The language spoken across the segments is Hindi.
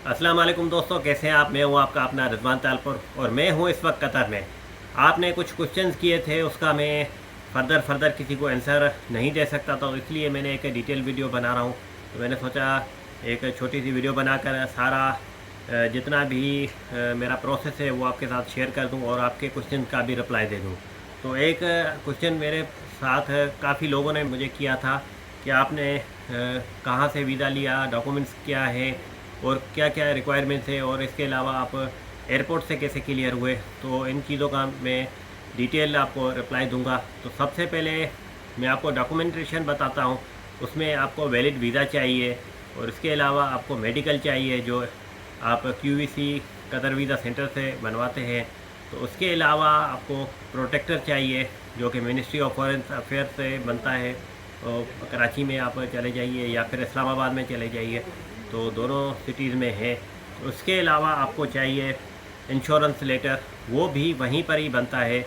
अस्सलाम वालेकुम दोस्तों, कैसे हैं आप। मैं हूं आपका अपना रिजवान तालपुर और मैं हूं इस वक्त कतर में। आपने कुछ क्वेश्चंस किए थे, उसका मैं फर्दर किसी को आंसर नहीं दे सकता था, तो इसलिए मैंने एक डिटेल वीडियो बना रहा हूं। तो मैंने सोचा एक छोटी सी वीडियो बनाकर सारा जितना भी मेरा प्रोसेस है वो आपके साथ शेयर कर दूं और आपके क्वेश्चन का भी रिप्लाई दे दूं। तो एक क्वेश्चन मेरे साथ काफ़ी लोगों ने मुझे किया था कि आपने कहाँ से वीज़ा लिया, डॉक्यूमेंट्स क्या है और क्या क्या रिक्वायरमेंट्स है, और इसके अलावा आप एयरपोर्ट से कैसे क्लियर हुए। तो इन चीज़ों का मैं डिटेल आपको रिप्लाई दूंगा। तो सबसे पहले मैं आपको डॉक्यूमेंटेशन बताता हूँ। उसमें आपको वैलिड वीज़ा चाहिए और इसके अलावा आपको मेडिकल चाहिए जो आप QVC कतर वीज़ा सेंटर से बनवाते हैं। तो उसके अलावा आपको प्रोटेक्टर चाहिए जो कि मिनिस्ट्री ऑफ फॉरेन अफेयर से बनता है। तो कराची में आप चले जाइए या फिर इस्लामाबाद में चले जाइए, तो दोनों सिटीज़ में है। उसके अलावा आपको चाहिए इंश्योरेंस लेटर, वो भी वहीं पर ही बनता है,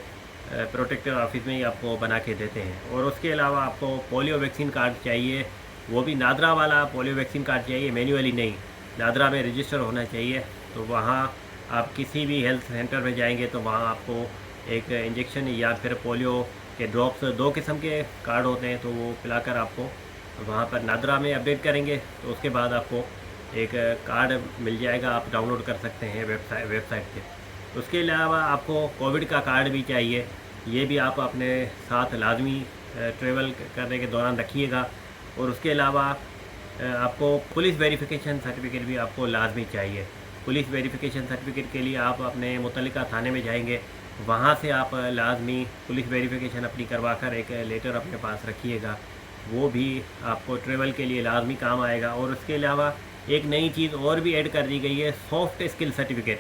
प्रोटेक्टर ऑफिस में ही आपको बना के देते हैं। और उसके अलावा आपको पोलियो वैक्सीन कार्ड चाहिए, वो भी नादरा वाला पोलियो वैक्सीन कार्ड चाहिए, मैन्युअली नहीं, नादरा में रजिस्टर होना चाहिए। तो वहाँ आप किसी भी हेल्थ सेंटर में जाएंगे तो वहाँ आपको एक इंजेक्शन या फिर पोलियो के ड्रॉप्स, दो किस्म के कार्ड होते हैं, तो वो पिलाकर आपको वहाँ पर नादरा में अपडेट करेंगे। तो उसके बाद आपको एक कार्ड मिल जाएगा, आप डाउनलोड कर सकते हैं वेबसाइट पे। उसके अलावा आपको कोविड का कार्ड भी चाहिए, ये भी आप अपने साथ लाजमी ट्रेवल करने के दौरान रखिएगा। और उसके अलावा आपको पुलिस वेरिफिकेशन सर्टिफिकेट भी आपको लाजमी चाहिए। पुलिस वेरिफिकेशन सर्टिफिकेट के लिए आप अपने मुतल्लिका थाने में जाएंगे, वहाँ से आप लाजमी पुलिस वेरिफिकेशन अपनी करवा कर एक लेटर अपने पास रखिएगा, वो भी आपको ट्रेवल के लिए लाजमी काम आएगा। और उसके अलावा एक नई चीज़ और भी ऐड कर दी गई है, सॉफ्ट स्किल सर्टिफिकेट,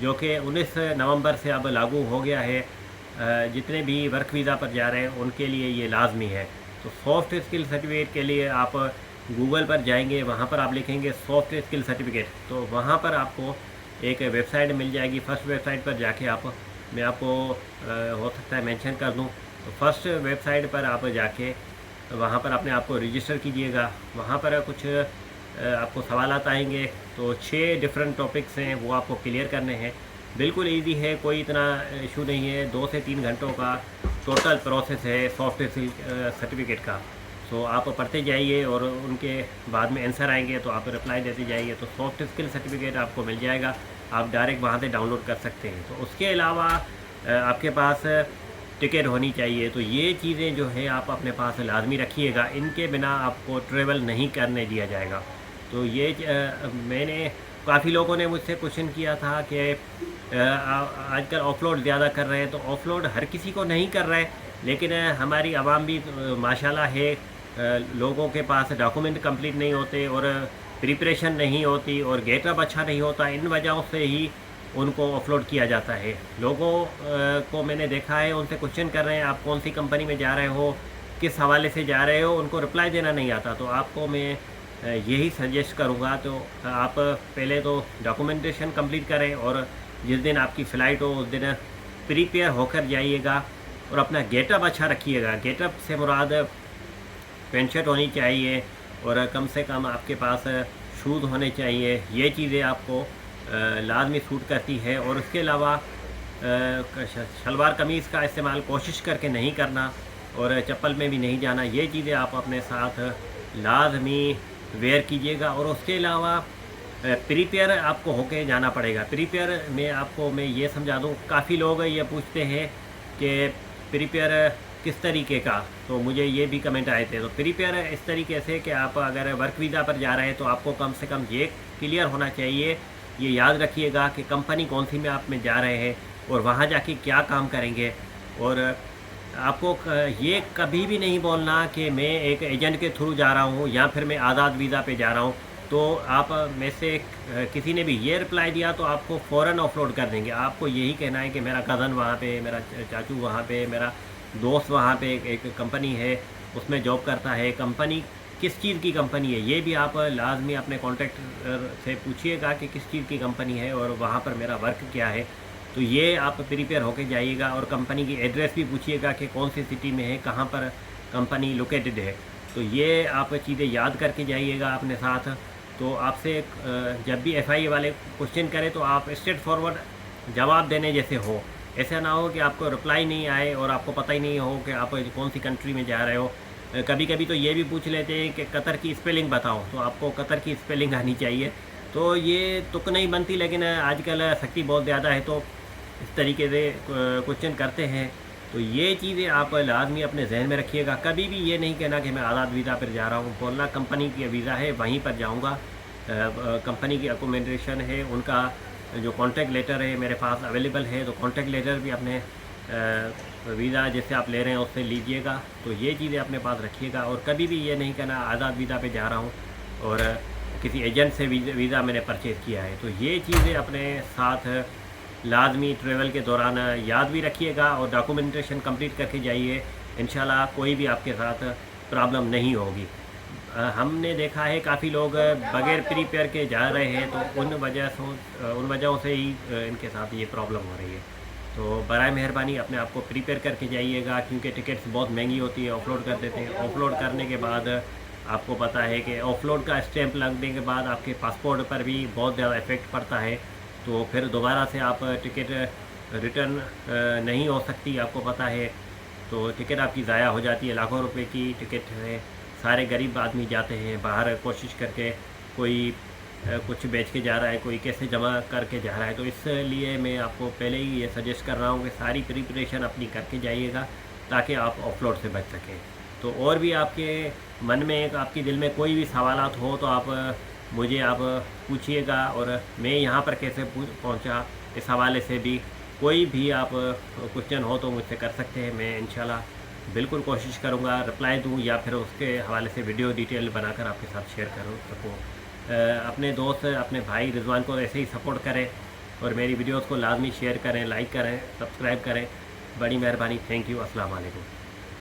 जो कि 19 नवंबर से अब लागू हो गया है। जितने भी वर्क वीज़ा पर जा रहे हैं उनके लिए ये लाजमी है। तो सॉफ्ट स्किल सर्टिफिकेट के लिए आप गूगल पर जाएंगे, वहाँ पर आप लिखेंगे सॉफ्ट स्किल सर्टिफिकेट, तो वहाँ पर आपको एक वेबसाइट मिल जाएगी। फर्स्ट वेबसाइट पर जाके आप, मैं आपको हो सकता है मेंशन कर दूँ, तो फर्स्ट वेबसाइट पर आप जाके वहाँ पर अपने आप को रजिस्टर कीजिएगा। वहाँ पर कुछ आपको सवालात आएंगे, तो 6 डिफरेंट टॉपिक्स हैं, वो आपको क्लियर करने हैं। बिल्कुल इजी है, कोई इतना इशू नहीं है। 2 से 3 घंटों का टोटल प्रोसेस है सॉफ्ट स्किल सर्टिफिकेट का। सो आप पढ़ते जाइए और उनके बाद में आंसर आएंगे तो आप रिप्लाई देते जाइए, तो सॉफ्ट स्किल सर्टिफिकेट आपको मिल जाएगा। आप डायरेक्ट वहाँ से डाउनलोड कर सकते हैं। तो उसके अलावा आपके पास टिकट होनी चाहिए। तो ये चीज़ें जो है आप अपने पास लाजमी रखिएगा, इनके बिना आपको ट्रेवल नहीं करने दिया जाएगा। तो ये मैंने, काफ़ी लोगों ने मुझसे क्वेश्चन किया था कि आजकल ऑफलोड ज़्यादा कर रहे हैं। तो ऑफलोड हर किसी को नहीं कर रहे, लेकिन हमारी आवाम भी माशाल्लाह है, लोगों के पास डॉक्यूमेंट कंप्लीट नहीं होते और प्रिपरेशन नहीं होती और गेटअप अच्छा नहीं होता। इन वजहों से ही उनको अपलोड किया जाता है। लोगों को मैंने देखा है, उनसे क्वेश्चन कर रहे हैं आप कौन सी कंपनी में जा रहे हो, किस हवाले से जा रहे हो, उनको रिप्लाई देना नहीं आता। तो आपको मैं यही सजेस्ट करूँगा, तो आप पहले तो डॉक्यूमेंटेशन कंप्लीट करें और जिस दिन आपकी फ़्लाइट हो उस दिन प्रिपेयर होकर जाइएगा और अपना गेटअप अच्छा रखिएगा। गेटअप से मुराद पेंट शर्ट होनी चाहिए और कम से कम आपके पास शूज़ होने चाहिए। ये चीज़ें आपको लाजमी सूट करती है। और उसके अलावा शलवार कमीज़ का इस्तेमाल कोशिश करके नहीं करना और चप्पल में भी नहीं जाना। ये चीज़ें आप अपने साथ लाजमी वेयर कीजिएगा। और उसके अलावा प्रीपेयर आपको होके जाना पड़ेगा। प्रीपेयर में आपको मैं ये समझा दूँ, काफ़ी लोग ये पूछते हैं कि प्रीपेयर किस तरीके का, तो मुझे ये भी कमेंट आए थे। तो प्रीपेयर इस तरीके से कि आप अगर वर्क वीज़ा पर जा रहे हैं तो आपको कम से कम ये क्लियर होना चाहिए, ये याद रखिएगा कि कंपनी कौन सी में आप में जा रहे हैं और वहाँ जाके क्या काम करेंगे। और आपको ये कभी भी नहीं बोलना कि मैं एक एजेंट के थ्रू जा रहा हूँ या फिर मैं आज़ाद वीज़ा पे जा रहा हूँ। तो आप में से किसी ने भी ये रिप्लाई दिया तो आपको फ़ौरन ऑफलोड कर देंगे। आपको यही कहना है कि मेरा कज़न वहाँ पे, मेरा चाचू वहाँ पे, मेरा दोस्त वहाँ पे एक कंपनी है उसमें जॉब करता है। कंपनी किस चीज़ की कंपनी है ये भी आप लाजमी अपने कॉन्ट्रैक्टर से पूछिएगा कि किस चीज़ की कंपनी है और वहाँ पर मेरा वर्क क्या है। तो ये आप प्रिपेयर होके जाइएगा। और कंपनी की एड्रेस भी पूछिएगा कि कौन सी सिटी में है, कहाँ पर कंपनी लोकेटेड है। तो ये आप चीज़ें याद करके जाइएगा अपने साथ। तो आपसे जब भी FIA वाले क्वेश्चन करें तो आप स्ट्रेट फॉरवर्ड जवाब देने जैसे हो। ऐसा ना हो कि आपको रिप्लाई नहीं आए और आपको पता ही नहीं हो कि आप कौन सी कंट्री में जा रहे हो। कभी कभी तो ये भी पूछ लेते हैं कि कतर की स्पेलिंग बताओ, तो आपको कतर की स्पेलिंग आनी चाहिए। तो ये तुक नहीं बनती, लेकिन आजकल सख्ती बहुत ज़्यादा है तो इस तरीके से क्वेश्चन करते हैं। तो ये चीज़ें आप लाजमी अपने जहन में रखिएगा। कभी भी ये नहीं कहना कि मैं आज़ाद वीज़ा पर जा रहा हूँ, बोलना कंपनी की वीज़ा है वहीं पर जाऊँगा। कंपनी की अकोमोडेशन है, उनका जो कॉन्टैक्ट लेटर है मेरे पास अवेलेबल है, तो कॉन्टैक्ट लेटर भी अपने वीज़ा जैसे आप ले रहे हैं उससे लीजिएगा। तो ये चीज़ें अपने पास रखिएगा। और कभी भी ये नहीं कहना आज़ाद वीज़ा पे जा रहा हूँ और किसी एजेंट से वीज़ा मैंने परचेज़ किया है। तो ये चीज़ें अपने साथ लाजमी ट्रेवल के दौरान याद भी रखिएगा और डॉक्यूमेंटेशन कंप्लीट करके जाइए। इंशाल्लाह कोई भी आपके साथ प्रॉब्लम नहीं होगी। हमने देखा है काफ़ी लोग बगैर प्रीपेयर के जा रहे हैं, तो उन वजहों से ही इनके साथ ये प्रॉब्लम हो रही है। तो बराए मेहरबानी अपने आप को प्रीपेयर करके जाइएगा, क्योंकि टिकट्स बहुत महंगी होती है। ऑफलोड कर देते हैं, ऑफलोड करने के बाद आपको पता है कि ऑफलोड का स्टैंप लगने के बाद आपके पासपोर्ट पर भी बहुत ज़्यादा इफ़ेक्ट पड़ता है। तो फिर दोबारा से आप टिकट रिटर्न नहीं हो सकती, आपको पता है। तो टिकट आपकी ज़ाया हो जाती है। लाखों रुपए की टिकट है, सारे गरीब आदमी जाते हैं बाहर कोशिश करके, कोई कुछ बेच के जा रहा है, कोई कैसे जमा करके जा रहा है। तो इसलिए मैं आपको पहले ही ये सजेस्ट कर रहा हूँ कि सारी प्रिपरेशन अपनी करके जाइएगा ताकि आप ऑफलोड से बच सकें। तो और भी आपके मन में आपके दिल में कोई भी सवालात हो तो आप मुझे आप पूछिएगा, और मैं यहाँ पर कैसे पहुँचा इस हवाले से भी कोई भी आप क्वेश्चन हो तो मुझसे कर सकते हैं। मैं इंशाल्लाह बिल्कुल कोशिश करूँगा रिप्लाई दूँ, या फिर उसके हवाले से वीडियो डिटेल बनाकर आपके साथ शेयर कर सकूँ। अपने दोस्त, अपने भाई रिजवान को ऐसे ही सपोर्ट करें और मेरी वीडियोस को लाजमी शेयर करें, लाइक करें, सब्सक्राइब करें। बड़ी मेहरबानी। Thank you. अस्सलाम वालेकुम।